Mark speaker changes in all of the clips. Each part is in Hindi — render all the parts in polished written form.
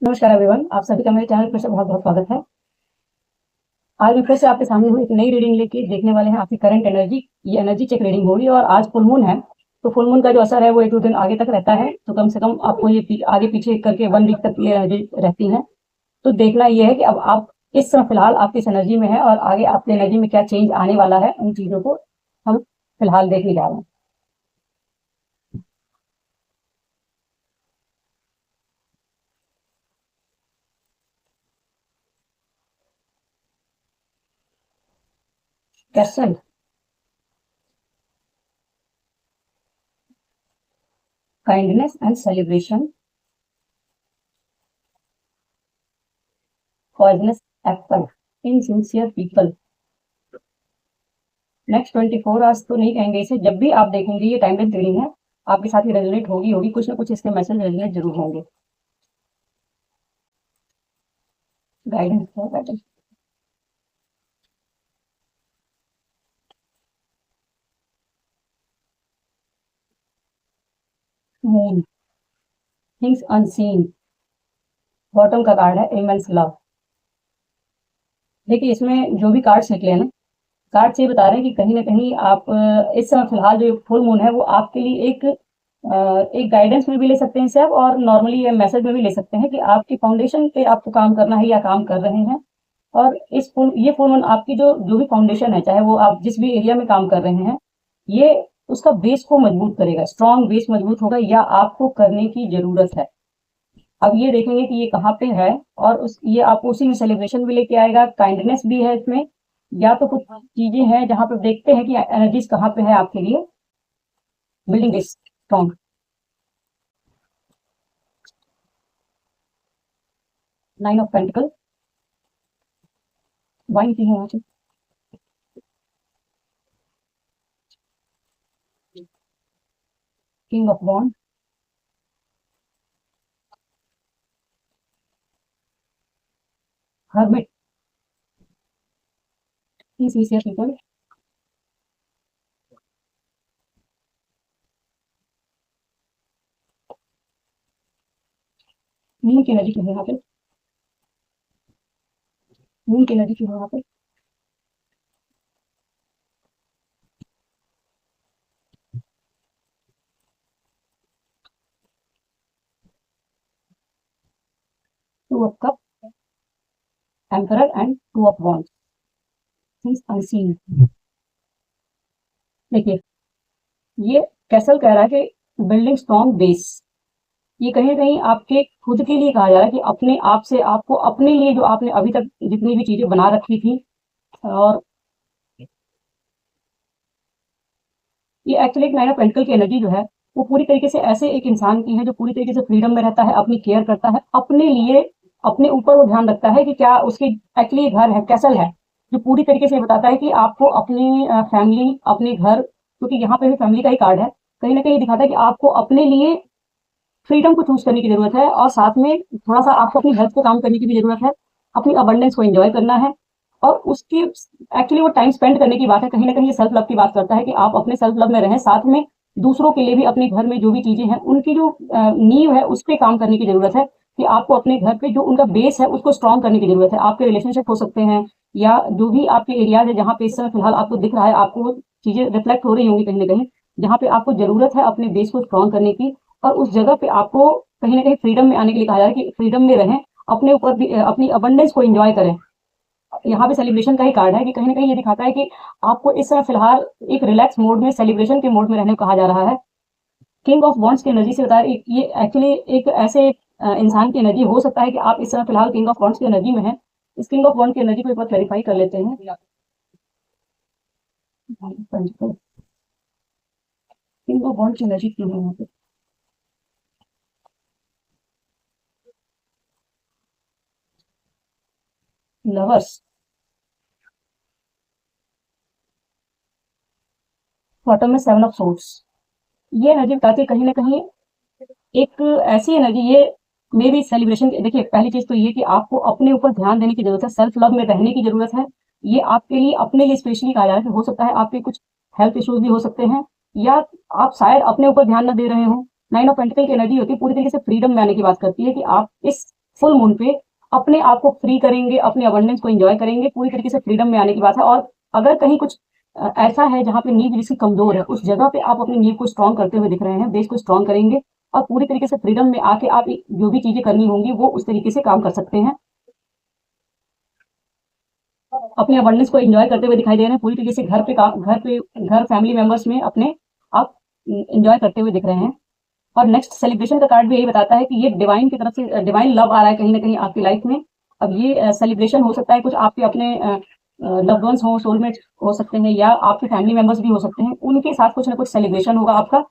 Speaker 1: नमस्कार एवरीवन, आप सभी का मेरे चैनल पर से बहुत-बहुत स्वागत है। आज मैं फिर से आपके सामने हूँ एक नई रीडिंग लेके देखने वाले हैं आपकी करंट एनर्जी। ये एनर्जी चेक रीडिंग होगी और आज फुल मून है, तो फुल मून का जो असर है वो 1-2 दिन आगे तक रहता है, तो कम से कम आपको ये आगे पीछे करके 1 वीक तक ये एनर्जी रहती है। तो देखना ये है कि अब आप इस समय फिलहाल आप किस एनर्जी में हैं और आगे आपकी एनर्जी में क्या चेंज आने वाला है, उन चीज़ों को हम फिलहाल देखने जा रहे हैं। Castle, kindness and celebration, poisonous Apple, insincere people. Next 24 hours तो नहीं कहेंगे इसे, जब भी आप देखेंगे ये टाइमलेस रीडिंग है, आपके साथ ही रेजोनेट होगी, कुछ ना कुछ इसके मैसेज रेजोनेट जरूर होंगे। गाइडेंस है, guidance. Moon, things unseen, bottom का कार्ड है इमेंस लव। देखिए इसमें जो भी कार्ड्स निकले हैं ना, कार्ड्स ये बता रहे हैं कि कहीं ना कहीं आप इस समय फिलहाल जो फुल मून है वो आपके लिए एक गाइडेंस में भी ले सकते हैं इसे आप, और नॉर्मली ये मैसेज में भी ले सकते हैं कि आपकी फाउंडेशन पे आपको काम करना है या काम कर रहे हैं। और ये फुल मून आपकी जो जो भी फाउंडेशन है, चाहे वो आप जिस भी एरिया में काम कर रहे हैं, ये उसका बेस को मजबूत करेगा, स्ट्रॉन्ग बेस मजबूत होगा या आपको करने की जरूरत है। अब ये देखेंगे कि ये कहाँ पे है, और ये आपको उसी में सेलिब्रेशन भी लेके आएगा, काइंडनेस भी है इसमें, या तो कुछ चीजें हैं जहां पे देखते हैं कि एनर्जीज कहाँ पे है आपके लिए, building this strong. Nine of pentacle, वाइन की है, king of wand, hermit, people, moon की एनर्जी की है यहाँ पे, मून की एनर्जी की है यहाँ पे, two of cup, emperor and two of wand, things unseen. देखिए ये कैसल कह रहा है कि बिल्डिंग स्ट्रॉन्ग बेस, ये कहीं ना कहीं आपके खुद के लिए कहा जा रहा है कि अपने आप से आपको अपने लिए जो आपने अभी तक जितनी भी चीजें बना रखी थी, और ये एक्चुअली एक नाइन ऑफ पेंटिकल की एनर्जी जो है वो पूरी तरीके से ऐसे एक इंसान की है जो पूरी तरीके से फ्रीडम में रहता है, अपनी केयर करता है, अपने लिए अपने ऊपर वो ध्यान रखता है कि क्या उसके एक्चुअली घर है, कैसल है, जो पूरी तरीके से बताता है कि आपको अपनी फैमिली, अपने घर, क्योंकि यहाँ पे भी फैमिली का ही कार्ड है, कहीं ना कहीं दिखाता है कि आपको अपने लिए फ्रीडम को चूज करने की जरूरत है, और साथ में थोड़ा सा आपको अपनी हेल्थ पे काम करने की भी जरूरत है, अपनी अबंडेंस को एंजॉय करना है, और उसकी एक्चुअली वो टाइम स्पेंड करने की बात है, कहीं ना कहीं ये सेल्फ लव की बात करता है कि आप अपने सेल्फ लव में रहें, साथ में दूसरों के लिए भी अपने घर में जो भी चीजें हैं उनकी जो नींव है उस पर काम करने की जरूरत है, कि आपको अपने घर पे जो उनका बेस है उसको स्ट्रॉन्ग करने की जरूरत है। आपके रिलेशनशिप हो सकते हैं, या जो भी आपके एरियाज है जहाँ पे इस समय फिलहाल आपको दिख रहा है, आपको वो चीजें रिफ्लेक्ट हो रही होंगी कहीं ना कहीं, जहाँ पे आपको जरूरत है अपने बेस को स्ट्रॉन्ग करने की, और उस जगह पे आपको कहीं ना कहीं फ्रीडम में आने के लिए कहा जा रहा है कि फ्रीडम में रहें, अपने ऊपर भी अपनी अबंडेंस को एंजॉय करें। यहाँ पे सेलिब्रेशन का ही कार्ड है कि कहीं ना कहीं ये दिखाता है कि आपको इस समय फिलहाल एक रिलैक्स मोड में, सेलिब्रेशन के मोड में रहने को कहा जा रहा है। किंग ऑफ वॉन्ड्स की एनर्जी से बता रही, ये एक्चुअली एक ऐसे इंसान की एनर्जी हो सकता है कि आप इस समय फिलहाल किंग ऑफ वॉन्ड्स की एनर्जी में है। इस किंग ऑफ वॉन्ड की एनर्जी को एक बार क्लैरिफाई कर लेते हैं। किंग ऑफ वॉन्ड की एनर्जी क्यों है यहाँ पे, लवर्स, बॉटम में सेवन ऑफ सोर्ड्स। ये एनर्जी बताती है कहीं ना कहीं एक ऐसी एनर्जी, ये मे बी सेलिब्रेशन। देखिए पहली चीज तो ये कि आपको अपने ऊपर ध्यान देने की जरूरत है, सेल्फ लव में रहने की जरूरत है। ये आपके लिए अपने लिए स्पेशली कहा जा रहा है कि हो सकता है आपके कुछ हेल्थ इश्यूज भी हो सकते हैं, या आप शायद अपने ऊपर ध्यान न दे रहे हो। नाइन ऑफ पेंटिकल की एनर्जी होती है पूरी तरीके से फ्रीडम में आने की बात करती है कि आप इस फुल मून पे अपने आप को फ्री करेंगे, अपने अबंडेंस को एंजॉय करेंगे, पूरी तरीके से फ्रीडम में आने की बात है। और अगर कहीं कुछ ऐसा है जहाँ पे नींव जिसकी कमजोर है, उस जगह पे आप अपनी नींव को स्ट्रॉन्ग करते हुए दिख रहे हैं, बेस को स्ट्रॉन्ग करेंगे और पूरी तरीके से फ्रीडम में आके आप जो भी चीजें करनी होंगी वो उस तरीके से काम कर सकते हैं। अपने अबंडेंस को एंजॉय करते हुए दिखाई दे रहे हैं, पूरी तरीके से घर फैमिली मेंबर्स में अपने आप एंजॉय करते हुए दिख रहे हैं। और नेक्स्ट सेलिब्रेशन का कार्ड भी यही बताता है कि ये डिवाइन की तरफ से डिवाइन लव आ रहा है कहीं ना कहीं आपकी लाइफ में। अब ये सेलिब्रेशन हो सकता है कुछ आपके अपने लव्ड वंस हो, सोलमेट हो सकते हैं, या आपके फैमिली मेंबर्स भी हो सकते हैं, उनके साथ कुछ ना कुछ सेलिब्रेशन होगा आपका।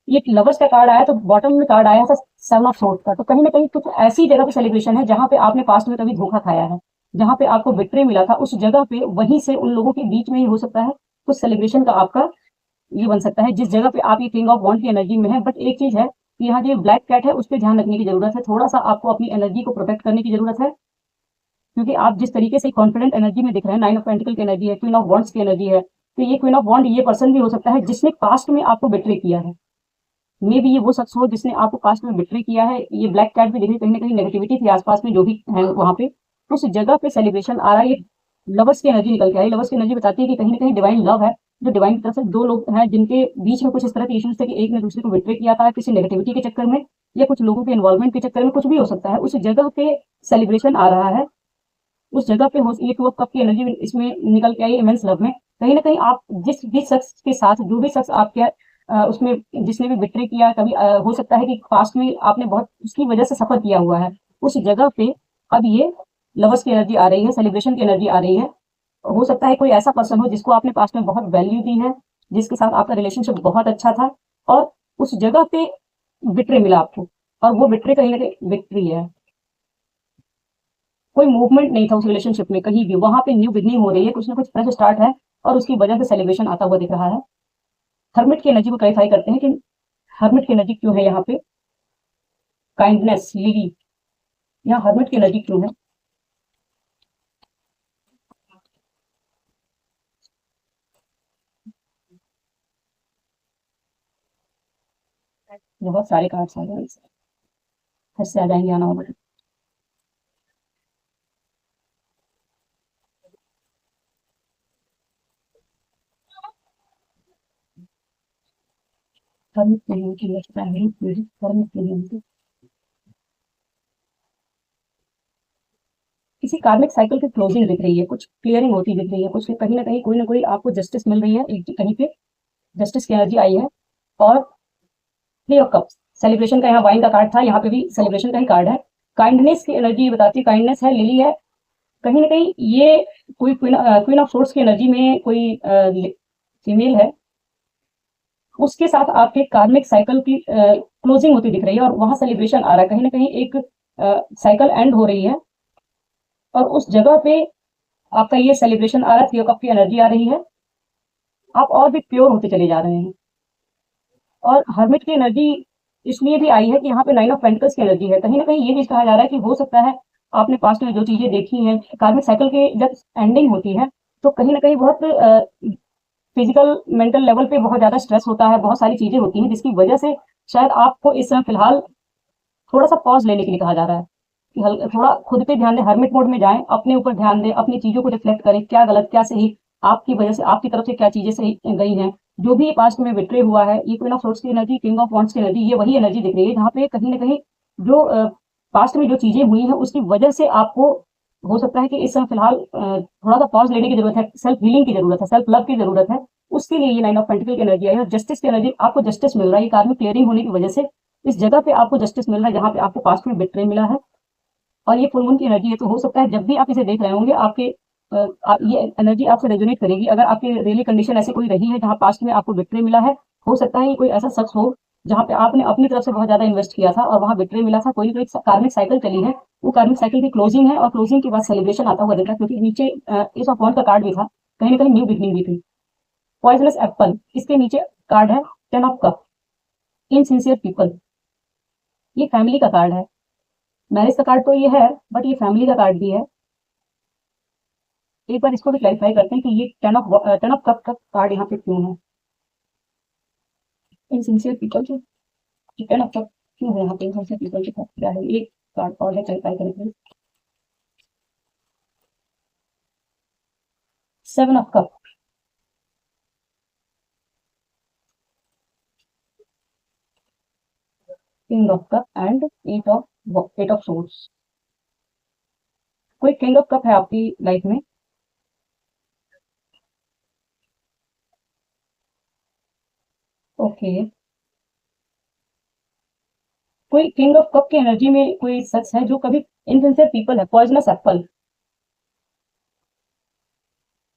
Speaker 1: ये लवर्स का कार्ड आया तो बॉटम में कार्ड आया था सेवन ऑफ सोर्ड्स का, तो कहीं ना कहीं कुछ ऐसी जगह पे सेलिब्रेशन है जहां पे आपने पास्ट में कभी धोखा खाया है, जहां पे आपको बिट्रे मिला था, उस जगह पे वहीं से उन लोगों के बीच में ही हो सकता है कुछ सेलिब्रेशन का आपका ये बन सकता है, जिस जगह पे आप ये किंग ऑफ वॉन्ड की एनर्जी में है। बट एक चीज है कि यहाँ जो ब्लैक कैट है उस पर ध्यान रखने की जरूरत है, थोड़ा सा आपको अपनी एनर्जी को प्रोटेक्ट करने की जरूरत है, क्योंकि आप जिस तरीके से कॉन्फिडेंट एनर्जी में दिख रहे हैं, नाइन ऑफ पेंटिकल की एनर्जी है, क्वीन ऑफ वॉन्ड्स की एनर्जी है, तो ये क्वीन ऑफ वॉन्ड ये पर्सन भी हो सकता है जिसने पास्ट में आपको बिट्रे किया है। मे भी ये वो शख्स हो जिसने आपको पास्ट में बिट्रे किया है। ये ब्लैक कैट भी देखिए कहीं ना कहीं नेगेटिविटी थी आसपास में जो भी है वहां पे, उस जगह पे सेलिब्रेशन आ रहा है। ये लवर्स की एनर्जी निकल के आई। लवर्स की एनर्जी बताती है कि कहीं ना कहीं डिवाइन लव है, जो डिवाइन की तरफ से दो लोग हैं जिनके बीच में कुछ इस तरह के इश्यूज थे कि एक ने दूसरे को बिट्रे किया था किसी नेगेटिविटी के चक्कर में, या कुछ लोगों के इन्वॉल्वमेंट के चक्कर में, कुछ भी हो सकता है। उस जगह पे सेलिब्रेशन आ रहा है, उस जगह पे हो ये टू ऑफ कप की एनर्जी इसमें निकल के आई इमेंस लव में। कहीं ना कहीं आप जिस भी शख्स के साथ जो भी शख्स आपके उसमें जिसने भी बिट्रे किया कभी हो सकता है कि पास्ट में आपने बहुत उसकी वजह से सफर किया हुआ है, उस जगह पे अब ये लवर्स की एनर्जी आ रही है, सेलिब्रेशन की एनर्जी आ रही है। हो सकता है कोई ऐसा पर्सन हो जिसको आपने पास्ट में बहुत वैल्यू दी है, जिसके साथ आपका रिलेशनशिप बहुत अच्छा था, और उस जगह पे बिट्रे मिला आपको, और वो बिट्रे कहीं ना कहीं विक्ट्री है। कोई मूवमेंट नहीं था उस रिलेशनशिप में कहीं भी, वहां पे न्यू बिगनिंग हो रही है, कुछ ना कुछ फ्रेश स्टार्ट है, और उसकी वजह से सेलिब्रेशन आता हुआ दिख रहा है। हर्मिट की एनर्जी को क्लैरिफाई करते हैं कि हर्मिट की एनर्जी क्यों है यहाँ पे। काइंडनेस लिली, यहाँ हर्मिट की एनर्जी क्यों है। बहुत सारे कार्ड्स आ गए, फिर से आ जाएंगे आना होगा। हर्मिट की एनर्जी लगता है, हर्मिट की एनर्जी किसी कार्मिक साइकिल की क्लोजिंग दिख रही है, कुछ क्लियरिंग होती दिख रही है, कुछ कहीं ना कोई आपको जस्टिस मिल रही है, एक कहीं पे जस्टिस की एनर्जी आई है। और थ्री ऑफ कप्स, सेलिब्रेशन का यहाँ वाइन का कार्ड था, यहाँ पे भी सेलिब्रेशन का ही कार्ड है। काइंडनेस की एनर्जी बताती है, काइंडनेस है, लिली है, कहीं ना कहीं ये कोई क्वीन ऑफ सोर्ट्स की एनर्जी में कोई फीमेल है, उसके साथ आपके कार्मिक साइकिल की क्लोजिंग होती दिख रही है, और वहां सेलिब्रेशन आ रहा है, कहीं ना कहीं एक साइकिल एंड हो रही है, और उस जगह पे आपका ये सेलिब्रेशन आ रहा है, थ्री ऑफ कप की एनर्जी आ रही है, आप और भी प्योर होते चले जा रहे हैं। और हर्मिट की एनर्जी इसलिए भी आई है कि यहाँ पे नाइन ऑफ पेंटिकल्स की एनर्जी है, कहीं ना कहीं ये चीज कहा जा रहा है कि हो सकता है आपने पास्ट में जो चीजें देखी हैं, कार्मिक साइकिल की जब एंडिंग होती है तो कहीं ना कहीं बहुत फिजिकल मेंटल लेवल पे बहुत ज्यादा स्ट्रेस होता है, बहुत सारी चीजें होती हैं जिसकी वजह से शायद आपको इस समय फिलहाल थोड़ा सा पॉज लेने के लिए कहा जा रहा है कि थोड़ा खुद पे ध्यान दें, हर्मिट मोड में जाएं, अपने ऊपर ध्यान दें, अपनी चीजों को रिफ्लेक्ट करें, क्या गलत क्या सही, आपकी वजह से आपकी तरफ से क्या चीजें सही गई हैं, जो भी पास्ट में बिट्रे हुआ है। ये क्वीन ऑफ सोर्ट्स की एनर्जी, किंग ऑफ वॉन्ड्स की एनर्जी, ये वही एनर्जी दिख रही है जहाँ पे कहीं ना कहीं जो पास्ट में जो चीजें हुई हैं उसकी वजह से आपको हो सकता है कि इस समय फिलहाल थोड़ा सा पॉज लेने की जरूरत है, सेल्फ हीलिंग की जरूरत है, सेल्फ लव की जरूरत है, उसके लिए ये नाइन ऑफ पेंटिकल की एनर्जी आई है। और जस्टिस की एनर्जी, आपको जस्टिस मिल रहा है, ये कार्मिक क्लियरिंग होने की वजह से इस जगह पे आपको जस्टिस मिल रहा है जहाँ पे आपको पास्ट में बिट्रे मिला है। और ये फुल मून की एनर्जी है, तो हो सकता है जब भी आप इसे देख रहे होंगे आपके ये एनर्जी आपसे रेजोनेट करेगी। अगर आपकी रियली कंडीशन ऐसी कोई रही है जहाँ पास्ट में आपको बिट्रे मिला है, हो सकता है ये कोई ऐसा शख्स हो जहाँ पे आपने अपनी तरफ से बहुत ज्यादा इन्वेस्ट किया था और वहां बिट्रे मिला था, कोई ना कोई कार्मिक साइकिल चली है, वो कार्मिक साइकिल की क्लोजिंग है, और क्लोजिंग के बाद सेलिब्रेशन आता हुआ दिख रहा है, क्योंकि नीचे इस ऑफ वॉन्ड का कार्ड भी था, कहीं ना कहीं न्यू बिगनिंग भी थी। पॉइजनस एप्पल, इसके नीचे कार्ड है ten of cup, insincere people, ये फैमिली का कार्ड है। मैरिज का कार्ड तो ये है, बट ये फैमिली का कार्ड भी है। एक बार इसको भी क्लैरिफाई करते हैं कि ये टेन ऑफ कप का कार्ड यहाँ पे क्यों है। Insincere people, ten of cup, क्यों है यहाँ पे हमसे पीपल के साथ क्या है, एक कार्ड और है, क्लैरिफाई करें please. 7 of cup, king of cup and 8 of swords. कोई किंग ऑफ कप है आपकी लाइफ में? ओके। कोई किंग ऑफ कप की एनर्जी में कोई शख्स है जो कभी इनसिंसियर पीपल है, पॉइजनस एप्पल।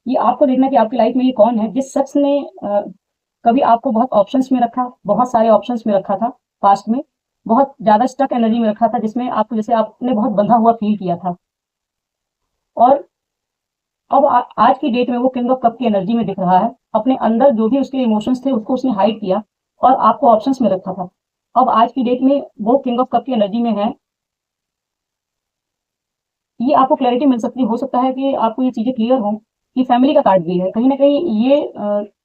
Speaker 1: ये आपको देखना कि आपकी लाइफ में ये कौन है जिस शख्स ने कभी आपको बहुत ऑप्शंस में रखा, बहुत सारे ऑप्शंस में रखा था पास्ट में, बहुत ज्यादा स्टक एनर्जी में रखा था, जिसमें आपको जैसे आपने बहुत बंधा हुआ फील किया था। और अब आज की डेट में वो किंग ऑफ कप की एनर्जी में दिख रहा है। अपने अंदर जो भी उसके इमोशंस थे उसको उसने हाइड किया और आपको ऑप्शंस में रखा था। अब आज की डेट में वो किंग ऑफ कप की एनर्जी में है। ये आपको क्लैरिटी मिल सकती, हो सकता है कि आपको ये चीजें क्लियर हो कि फैमिली का कार्ड भी है कहीं ना कहीं। ये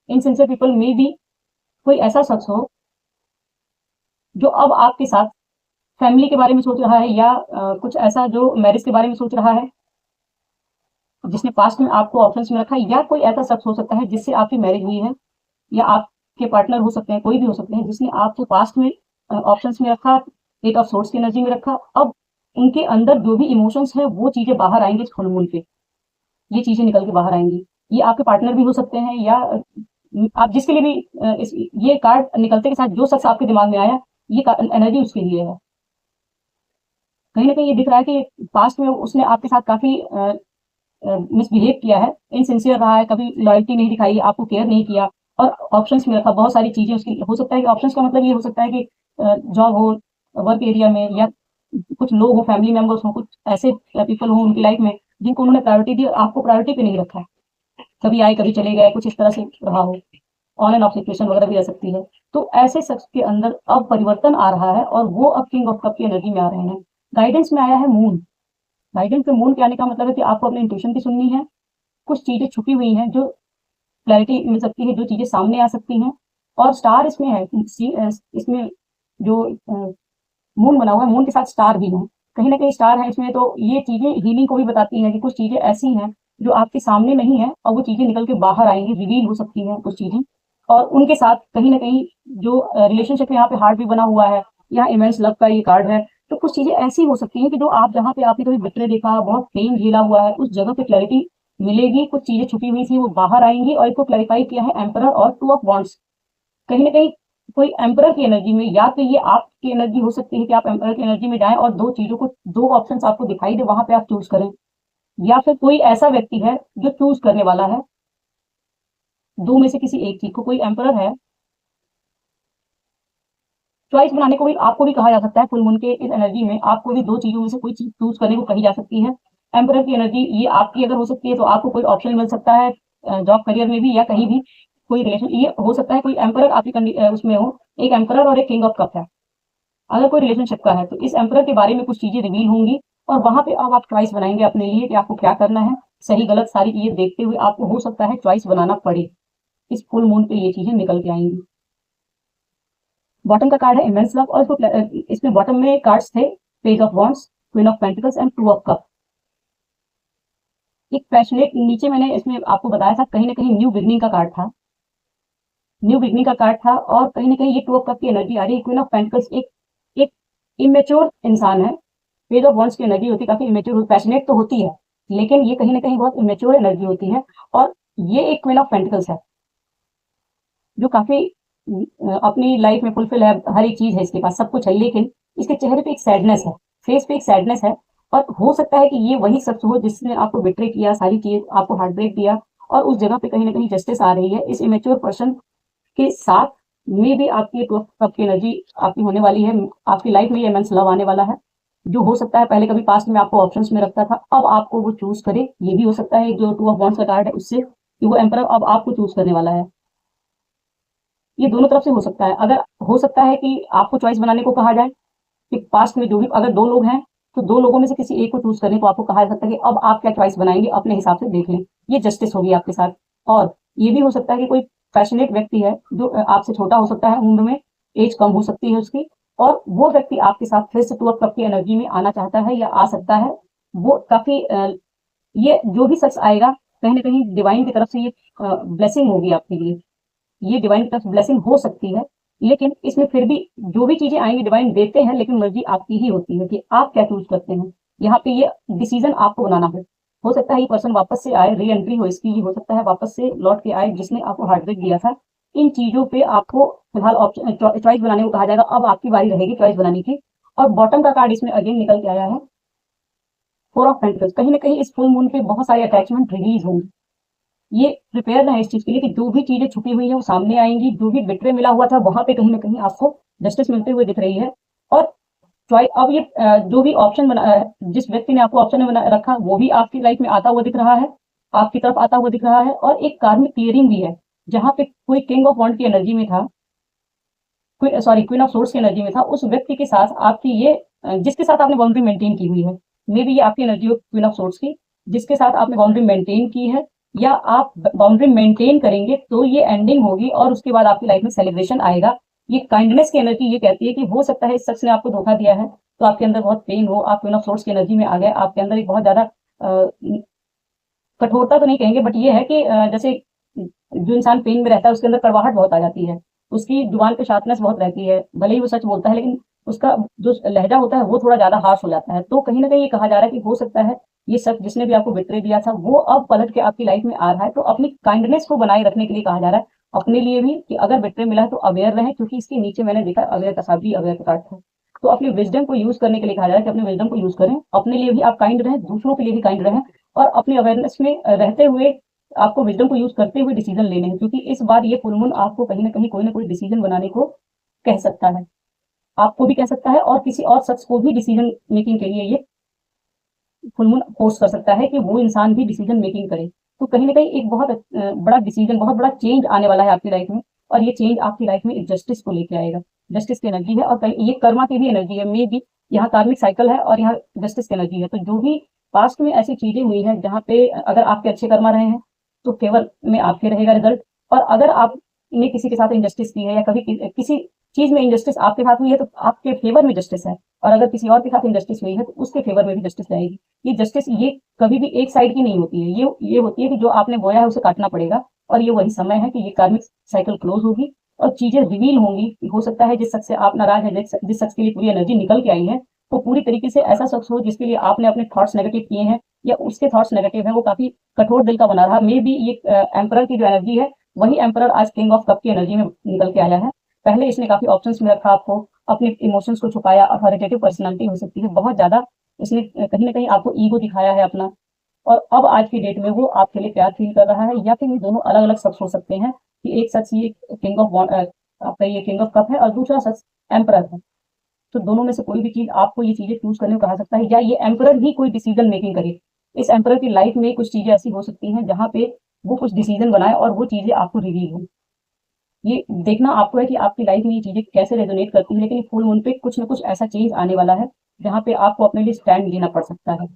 Speaker 1: इनसिंसियर पीपल में भी कोई ऐसा शख्स हो जो अब आपके साथ फैमिली के बारे में सोच रहा है, या कुछ ऐसा जो मैरिज के बारे में सोच रहा है, जिसने पास्ट में आपको ऑप्शंस में रखा है। या कोई ऐसा शख्स हो सकता है जिससे आपकी मैरिज हुई है, या आपके पार्टनर हो सकते हैं, कोई भी हो सकते हैं, जिसने आपको पास्ट में ऑप्शंस में रखा, 8 ऑफ सोर्ड्स की एनर्जी में रखा। अब उनके अंदर जो भी इमोशंस है वो चीजें बाहर आएंगी, फुल मून पे ये चीजें निकल के बाहर आएंगी। ये आपके पार्टनर भी हो सकते हैं, या आप जिसके लिए भी ये कार्ड निकलते के साथ जो शख्स आपके दिमाग में आया, ये एनर्जी उसके लिए है। कहीं ना कहीं ये दिख रहा है कि पास्ट में उसने आपके साथ काफी मिसबिहेव किया है, इनसिंसियर रहा है, कभी लॉयल्टी नहीं दिखाई, आपको केयर नहीं किया और ऑप्शंस में रखा बहुत सारी चीजें उसकी। हो सकता है कि ऑप्शंस का मतलब ये हो सकता है कि जॉब हो, वर्क एरिया में, या कुछ लोग हो, फैमिली मेंबर्स हो, कुछ ऐसे पीपल हो उनकी लाइफ में जिनको उन्होंने प्रायोरिटी दी, आपको प्रायोरिटी पे नहीं रखा है। कभी आए कभी चले गए, कुछ इस तरह से रहा हो, ऑन एंड ऑफ सिचुएशन वगैरह भी रह सकती है। तो ऐसे शख्स के अंदर अब परिवर्तन आ रहा है और वो अब किंग ऑफ कप की एनर्जी में आ रहे हैं। गाइडेंस में आया है मून। गाइडेंस में मून के आने का मतलब है कि आपको अपने इंट्यूशन की सुननी है। कुछ चीजें छुपी हुई हैं जो क्लैरिटी मिल सकती है, जो चीजें सामने आ सकती हैं। और स्टार इसमें है, इसमें जो मून बना हुआ है, मून के साथ स्टार भी है, कहीं ना कहीं स्टार है इसमें। तो ये चीजें हीलिंग को भी बताती हैं कि कुछ चीजें ऐसी हैं जो आपके सामने नहीं है और वो चीजें निकल के बाहर आएंगी, रिवील हो सकती हैं कुछ चीजें। और उनके साथ कहीं ना कहीं जो रिलेशनशिप यहाँ पे हार्ट भी बना हुआ है, यहाँ इमेंस लव का ये कार्ड है। तो कुछ चीजें ऐसी हो सकती हैं कि जो आप जहाँ पे आपने कभी बिटरे देखा, बहुत पेन झेला हुआ है, उस जगह पे क्लैरिटी मिलेगी। कुछ चीजें छुपी हुई थी वो बाहर आएंगी। और इसको क्लैरिफाई किया है एम्परर और 2 ऑफ वॉन्ड्स। कहीं ना कहीं कोई एम्परर की एनर्जी में, या तो ये आपकी एनर्जी हो सकती है कि आप एम्परर की एनर्जी में जाएं और दो चीजों को, दो ऑप्शंस आपको दिखाई दे, वहां पे आप चूज करें। या फिर कोई ऐसा व्यक्ति है जो चूज करने वाला है दो में से किसी एक चीज को। कोई एम्परर है, चॉइस बनाने को भी आपको भी कहा जा सकता है। फुल मून के इस एनर्जी में आपको भी दो चीजों में से कोई चीज चूज करने को कही जा सकती है। एम्परर की एनर्जी ये आपकी अगर हो सकती है तो आपको कोई ऑप्शन मिल सकता है, जॉब करियर में भी या कहीं भी। कोई रिलेशन ये हो सकता है, कोई एम्परर आपकी उसमें हो, एक एम्परर और एक किंग ऑफ कप है। अगर कोई रिलेशनशिप का है तो इस एम्परर के बारे में कुछ चीजें रिवील होंगी और वहां पे अब आप चॉइस बनाएंगे अपने लिए कि आपको क्या करना है। सही गलत सारी चीजें देखते हुए आपको हो सकता है चॉइस बनाना पड़े। इस फुल मून पे ये चीजें निकल के आएंगी। बॉटम का कार्ड है इमेंस लव, और इसमें बॉटम में कार्ड्स थे page of wands, queen of pentacles and 2 of cup. एक पैशनेट, नीचे मैंने इसमें आपको बताया था कहीं ना कहीं न्यू बिगनिंग का कार्ड था, न्यू बिगनिंग का कार्ड था। और कहीं ना कहीं ये 2 ऑफ कप की एनर्जी आ रही है। क्वीन ऑफ पेंटिकल्स एक एक इमेच्योर इंसान है। पेज ऑफ वॉन्ड्स की एनर्जी होती है काफी इमेच्योर, पैशनेट तो होती है लेकिन ये कहीं ना कहीं बहुत इमेच्योर एनर्जी होती है। और ये एक क्वीन ऑफ पेंटिकल्स है जो काफी अपनी लाइफ में फुलफिल है, हर एक चीज है इसके पास, सब कुछ है, लेकिन इसके चेहरे पे एक सैडनेस है, फेस पे एक सैडनेस है। और हो सकता है कि ये वही शख्स हो जिसने आपको बिट्रे किया, सारी चीज आपको हार्ट ब्रेक दिया। और उस जगह पे कहीं ना कहीं जस्टिस आ रही है इस इमेच्योर पर्सन के साथ में भी। आपकी 2 ऑफ कप की एनर्जी आपकी होने वाली है, आपकी लाइफ में ये इमेंस लव आने वाला है। जो हो सकता है पहले कभी पास्ट में आपको ऑप्शंस में रखता था, अब आपको वो चूज करे। ये भी हो सकता है जो 2 ऑफ वॉन्ड्स का कार्ड है उससे कि वो एम्परर अब आपको चूज करने वाला है। ये दोनों तरफ से हो सकता है। अगर हो सकता है कि आपको चॉइस बनाने को कहा जाए कि पास्ट में जो भी, अगर दो लोग हैं तो दो लोगों में से किसी एक को चूज करने को आपको कहा जा सकता है कि अब आप क्या चॉइस बनाएंगे, अपने हिसाब से देख लें। ये जस्टिस होगी आपके साथ। और ये भी हो सकता है कि कोई पैशनेट व्यक्ति है जो आपसे छोटा हो सकता है उम्र में, एज कम हो सकती है उसकी, और वो व्यक्ति आपके साथ फिर से 2 ऑफ कप की एनर्जी में आना चाहता है या आ सकता है। वो काफ़ी ये जो भी शख्स आएगा, कहीं न कहीं डिवाइन की तरफ से ये ब्लेसिंग होगी आपके लिए। ये डिवाइन की तरफ से ब्लेसिंग हो सकती है, लेकिन इसमें फिर भी जो भी चीज़ें आएँगी डिवाइन देते हैं, लेकिन मर्ज़ी आपकी ही होती है कि आप क्या चूज़ करते हैं। यहाँ पे ये डिसीज़न आपको बनाना है। हो सकता है ये पर्सन वापस से आए, री-एंट्री हो इसकी, हो सकता है वापस से लौट के आए जिसने आपको हार्ट ब्रेक दिया था। इन चीज़ों पे आपको फिलहाल चॉइस बनाने को कहा जाएगा। अब आपकी बारी रहेगी चॉइस बनाने की। और बॉटम का कार्ड इसमें अगेन निकल के आया है, 4 ऑफ पेंटिकल्स। कहीं न कहीं इस फुल मून पे बहुत सारे अटैचमेंट रिलीज़ होंगे। ये प्रिपेयर रहें इस चीज़ के लिए कि जो भी चीज़ें छुपी हुई हैं वो सामने आएँगी। जो भी बिट्रे मिला हुआ था वहाँ पे कहीं न कहीं आपको जस्टिस मिलते हुए दिख रही है। और अब ये जो भी ऑप्शन जिस व्यक्ति ने आपको ऑप्शन में बना रखा वो भी आपकी लाइफ में आता हुआ दिख रहा है, आपकी तरफ आता हुआ दिख रहा है। और एक कार्मिक क्लियरिंग भी है, जहाँ पे कोई किंग ऑफ वॉन्ड की एनर्जी में था, क्वीन ऑफ सोर्ड्स की एनर्जी में था। उस व्यक्ति के साथ आपकी ये जिसके साथ आपने बाउंड्री मेंटेन की हुई है, मे बी ये आपकी एनर्जी हो क्वीन ऑफ सोर्ड्स की, जिसके साथ आपने बाउंड्री मेंटेन की है या आप बाउंड्री मेंटेन करेंगे तो ये एंडिंग होगी और उसके बाद आपकी लाइफ में सेलिब्रेशन आएगा। ये काइंडनेस की एनर्जी ये कहती है कि हो सकता है इस शख्स ने आपको धोखा दिया है, तो आपके अंदर बहुत पेन हो, आप क्वीन ऑफ सोर्ड्स की एनर्जी में आ गए, आपके अंदर एक बहुत ज़्यादा कठोरता तो नहीं कहेंगे, बट ये है कि जैसे जो इंसान पेन में रहता है उसके अंदर कड़वाहट बहुत आ जाती है, उसकी जुबान पे शार्पनेस बहुत रहती है, भले ही वो सच बोलता है लेकिन उसका जो लहजा होता है वो थोड़ा ज़्यादा हार्श हो जाता है। तो कहीं न कहीं ये कहा जा रहा है कि हो सकता है ये शख्स जिसने भी आपको बिट्रे दिया था वो अब पलट के आपकी लाइफ में आ रहा है। तो अपनी काइंडनेस को बनाए रखने के लिए कहा जा रहा है, अपने लिए भी कि अगर बिट्रे मिला है तो अवेयर रहें, क्योंकि इसके नीचे मैंने देखा अवेयर का साथ भी अवेयर का कार्ड था। तो अपनी विज़डम को यूज़ करने के लिए कहा जा रहा है कि अपनी विज़डम को यूज़ करें, अपने लिए भी आप काइंड रहें, दूसरों के लिए भी काइंड रहें और अपनी अवेयरनेस में रहते हुए आपको विज़डम को यूज़ करते हुए डिसीजन लेने हैं, क्योंकि इस बार ये फुल मून आपको कहीं न कोई डिसीजन बनाने को कह सकता है। आपको भी कह सकता है और किसी और शख्स को भी डिसीजन मेकिंग के लिए ये फुल मून फोर्स कर सकता है कि वो इंसान भी डिसीजन मेकिंग करे। तो कहीं न कहीं एक बहुत बड़ा डिसीजन, बहुत बड़ा चेंज आने वाला है आपकी लाइफ में और ये चेंज आपकी लाइफ में एक जस्टिस को लेके आएगा। जस्टिस की एनर्जी है और कहीं ये कर्मा की भी एनर्जी है, मे बी यहाँ कार्मिक साइकिल है और यहाँ जस्टिस की एनर्जी है। तो जो भी पास्ट में ऐसी चीज़ें हुई हैं जहाँ पे अगर आपके अच्छे कर्मा रहे हैं, तो फेवर में आपके रहेगा रिजल्ट। और अगर आपने किसी के साथ इनजस्टिस की है या कभी किसी चीज़ में इनजस्टिस आपके साथ हुई है तो आपके फेवर में जस्टिस है, और अगर किसी और के साथ इनजस्टिस हुई है तो उसके फेवर में भी जस्टिस रहेगी। ये जस्टिस ये कभी भी एक साइड की नहीं होती है, ये होती है कि जो आपने बोया है उसे काटना पड़ेगा। और ये वही समय है कि ये कार्मिक साइकिल क्लोज होगी और चीज़ें रिवील होंगी। हो सकता है जिस शख्स से आप नाराज हैं, जिस शख्स के लिए पूरी एनर्जी निकल के आई है, वो पूरी तरीके से ऐसा शख्स हो जिसके लिए आपने अपने थॉट्स नेगेटिव किए हैं या उसके थॉट्स नेगेटिव हैं, वो काफ़ी कठोर दिल का बना रहा। मे बी ये एम्परर की जो एनर्जी है वही एम्परर आज किंग ऑफ कप की एनर्जी में निकल के आया है। पहले इसने काफ़ी ऑप्शंस में रखा आपको, अपने इमोशंस को छुपाया, अथॉरिटेटिव पर्सनैलिटी हो सकती है, बहुत ज़्यादा इसने कहीं न कहीं आपको ईगो दिखाया है अपना। और अब आज की डेट में वो आपके लिए प्यार फ़ील कर रहा है, या फिर ये दोनों अलग-अलग शख्स हो सकते हैं कि एक शख्स ये किंग ऑफ आपका ये किंग ऑफ कप है और दूसरा शख्स एम्परर है। तो दोनों में से कोई भी चीज़ आपको ये चीज़ें चूज़ करने को कहा सकता है, या ये एम्परर ही कोई डिसीजन मेकिंग करे। इस एम्परर की लाइफ में कुछ चीज़ें ऐसी हो सकती हैं जहाँ पे वो कुछ डिसीजन बनाए और वो चीज़ें आपको रिवील हों। ये देखना आपको है कि आपकी लाइफ में ये चीज़ें कैसे रेजोनेट करती हैं, लेकिन फुल मून पे कुछ न कुछ ऐसा चेंज आने वाला है जहाँ पे आपको अपने लिए स्टैंड लेना पड़ सकता है।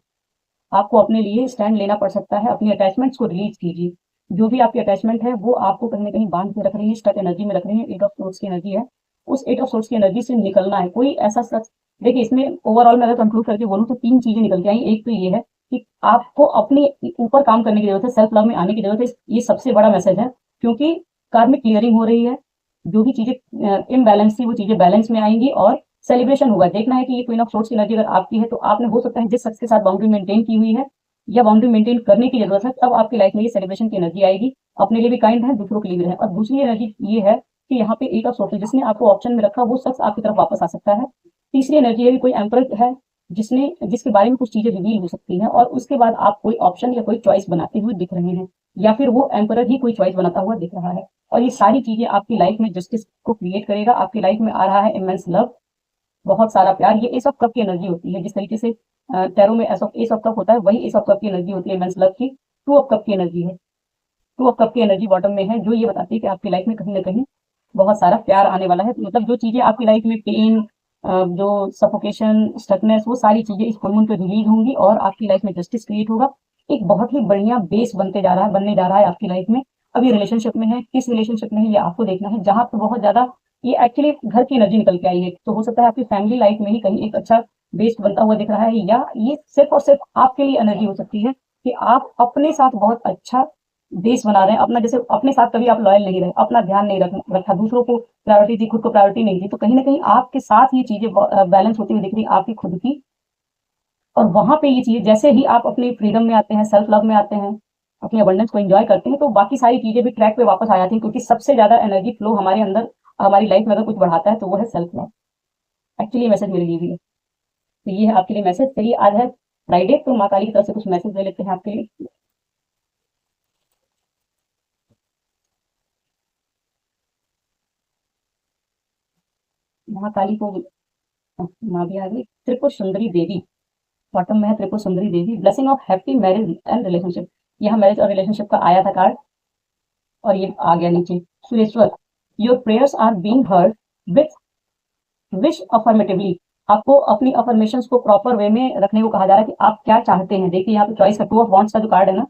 Speaker 1: आपको अपने लिए स्टैंड लेना पड़ सकता है। अपनी अटैचमेंट्स को रिलीज़ कीजिए। जो भी आपकी अटैचमेंट है वो आपको कहीं न कहीं बाँध के रख रही है, स्टक एनर्जी में रख रही है। एट ऑफ सोर्ड्स की एनर्जी है। उस एट ऑफ सोर्ड्स की एनर्जी से निकलना है। कोई ऐसा शख्स, देखिए इसमें ओवरऑल मैं अगर कंक्लूड करके बोलूँ तो 3 चीज़ें निकल के आई। एक तो ये है कि आपको अपने ऊपर काम करने की ज़रूरत है, सेल्फ लव में आने की ज़रूरत है। ये सबसे बड़ा मैसेज है, क्योंकि कार्मिक क्लियरिंग हो रही है। जो भी चीज़ें इम्बैलेंस थी वो चीज़ें बैलेंस में आएँगी और सेलिब्रेशन होगा। देखना है कि ये क्वीन ऑफ सोर्ड्स की एनर्जी अगर आपकी है तो आपने हो सकता है जिस शख्स के साथ बाउंड्री मेंटेन की हुई है या बाउंड्री मेंटेन करने की ज़रूरत है, तब आपकी लाइफ में ये सेलिब्रेशन की एनर्जी आएगी। अपने लिए भी काइंड है, दूसरों के लिए भी रहें। और दूसरी एनर्जी ये है कि यहाँ पे एट ऑफ सोर्ड्स जिसने आपको ऑप्शन में रखा वो शख्स आपकी तरफ वापस आ सकता है। तीसरी एनर्जी है कि कोई एम्परर है जिसके बारे में कुछ चीज़ें रिवील हो सकती हैं और उसके बाद आप कोई ऑप्शन या कोई चॉइस बनाते हुए दिख रहे हैं, या फिर वो एम्परर ही कोई चॉइस बनाता हुआ दिख रहा है। और ये सारी चीज़ें आपकी लाइफ में जस्टिस को क्रिएट करेगा। आपकी लाइफ में आ रहा है इमेंस लव, बहुत सारा प्यार। ये एस ऑफ कप की एनर्जी होती है। जिस तरीके से टैरो में एस ऑफ कप होता है, वही एस ऑफ कप की एनर्जी होती है इमेंस लव की। 2 ऑफ कप की एनर्जी है। 2 ऑफ कप की एनर्जी बॉटम में है, जो ये बताती है कि आपकी लाइफ में कहीं न कहीं बहुत सारा प्यार आने वाला है। मतलब जो चीज़ें आपकी लाइफ में पेन, जो सफोकेशन, स्टकनेस, वो सारी चीज़ें इस फुल मून पे रिलीज़ होंगी और आपकी लाइफ में जस्टिस क्रिएट होगा। एक बहुत ही बढ़िया बेस बनने जा रहा है आपकी लाइफ में। अब ये रिलेशनशिप में है, किस रिलेशनशिप में है ये आपको देखना है। जहाँ पे बहुत ज़्यादा ये एक्चुअली घर की एनर्जी निकल के आई है, तो हो सकता है आपकी फैमिली लाइफ में ही कहीं एक अच्छा बेस बनता हुआ दिख रहा है, या ये सिर्फ और सिर्फ आपके लिए एनर्जी हो सकती है कि आप अपने साथ बहुत अच्छा बेस बना रहे हैं अपना। जैसे अपने साथ कभी आप लॉयल नहीं रहे, अपना ध्यान नहीं रखा, दूसरों को प्रायोरिटी दी, खुद को प्रायोरिटी नहीं दी, तो कहीं ना कहीं आपके साथ ये चीजें बैलेंस होती हुई दिख रही आपकी खुद की। और वहां पे ये चीजें जैसे ही आप अपनी फ्रीडम में आते हैं, सेल्फ लव में आते हैं, अपनी अबंडेंस को एंजॉय करते हैं, तो बाकी सारी चीजें भी ट्रैक पे वापस आ जाती हैं, क्योंकि सबसे ज्यादा एनर्जी फ्लो हमारे अंदर हमारी लाइफ में अगर कुछ बढ़ाता है तो वो है सेल्फ लव। एक्चुअली मैसेज मेरे लिए भी है। तो ये है आपके लिए मैसेज। चलिए आज है फ्राइडे, तो माँ काली की तरफ से कुछ मैसेज दे लेते हैं आपके लिए। माँ काली को माँ भी आ गई। त्रिपुर सुंदरी देवी, बॉटम में है Tripura Sundari Devi, blessing of happy marriage and relationship. यहाँ मैरिज और रिलेशनशिप का आया था कार्ड, और ये आ गया नीचे। Sureshwar, your prayers are being heard with wish affirmatively. आपको अपनी अफर्मेशंस को प्रॉपर वे में रखने को कहा जा रहा है कि आप क्या चाहते हैं। देखिए यहाँ पे चॉइस का 2 ऑफ वांट्स का जो कार्ड है ना,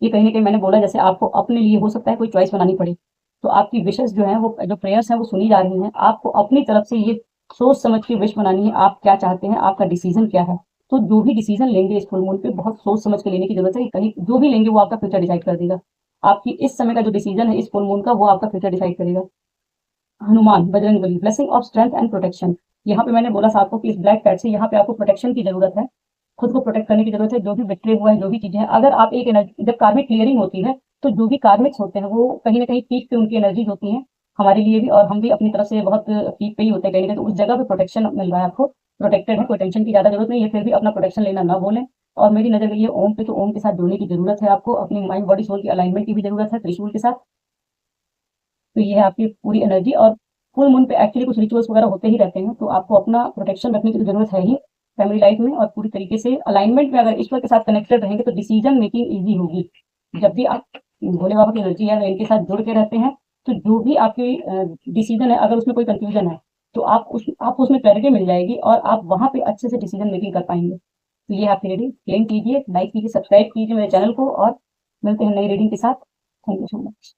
Speaker 1: ये कहीं ना कहीं मैंने बोला जैसे आपको अपने लिए हो सकता है कोई चॉइस बनानी पड़े, तो आपकी विशेस जो है वो जो प्रेयर्स हैं वो सुनी जा रही हैं। आपको अपनी तरफ से ये सोच समझ के विश बनानी है, आप क्या चाहते हैं, आपका डिसीजन क्या है। तो जो भी डिसीजन लेंगे इस फुल मून पे बहुत सोच समझ के लेने की जरूरत है, कहीं जो भी लेंगे वो आपका फ्यूचर डिसाइड कर देगा। आपकी इस समय का जो डिसीजन है इस फुल मून का, वो आपका फ्यूचर डिसाइड करेगा। Hanuman Bajrangbali, blessing of strength and protection. यहाँ पे मैंने बोला था आपको कि इस ब्लैक कैट से यहाँ पे आपको प्रोटेक्शन की जरूरत है, खुद को प्रोटेक्ट करने की जरूरत है। जो भी बिखरे हुआ है, जो भी चीजें हैं, अगर आप एक एनर्जी जब कार्मिक क्लियरिंग होती है, तो जो भी कार्मिक्स होते हैं वो कहीं ना कहीं पीक पे उनकी एनर्जीज होती हैं हमारे लिए भी, और हम भी अपनी तरफ से बहुत पीक पे ही होते हैं कहीं ना कहीं, तो उस जगह पे प्रोटेक्शन मिल रहा है आपको, प्रोटेक्टेड है, कोई टेंशन की ज्यादा जरूरत नहीं है। फिर भी अपना प्रोटेक्शन लेना ना भूलें। और मेरी नजर गई है ओम पे, तो ओम के साथ जुड़ने की जरूरत है आपको, अपनी माइंड बॉडी सोल की अलाइनमेंट की भी जरूरत है त्रिशूल के साथ। तो ये है आपकी पूरी एनर्जी। और फुल मून पे एक्चुअली कुछ रिचुअल्स वगैरह होते ही रहते हैं, तो आपको अपना प्रोटेक्शन रखने की तो जरूरत है ही फैमिली लाइफ में, और पूरी तरीके से अलाइनमेंट में अगर ईश्वर के साथ कनेक्टेड रहेंगे तो डिसीजन मेकिंग ईजी होगी। जब भी आप भोले बाबा की एनर्जी है इनके साथ जुड़ के रहते हैं, तो जो भी आपकी डिसीजन है, अगर उसमें कोई कंफ्यूजन है तो आपको उसमें क्लैरिटी मिल जाएगी, और आप वहां पे अच्छे से डिसीजन मेकिंग कर पाएंगे। तो ये आपकी रीडिंग, क्लेम कीजिए, लाइक कीजिए, सब्सक्राइब कीजिए मेरे चैनल को, और मिलते हैं नई रीडिंग के साथ। Thank you so much.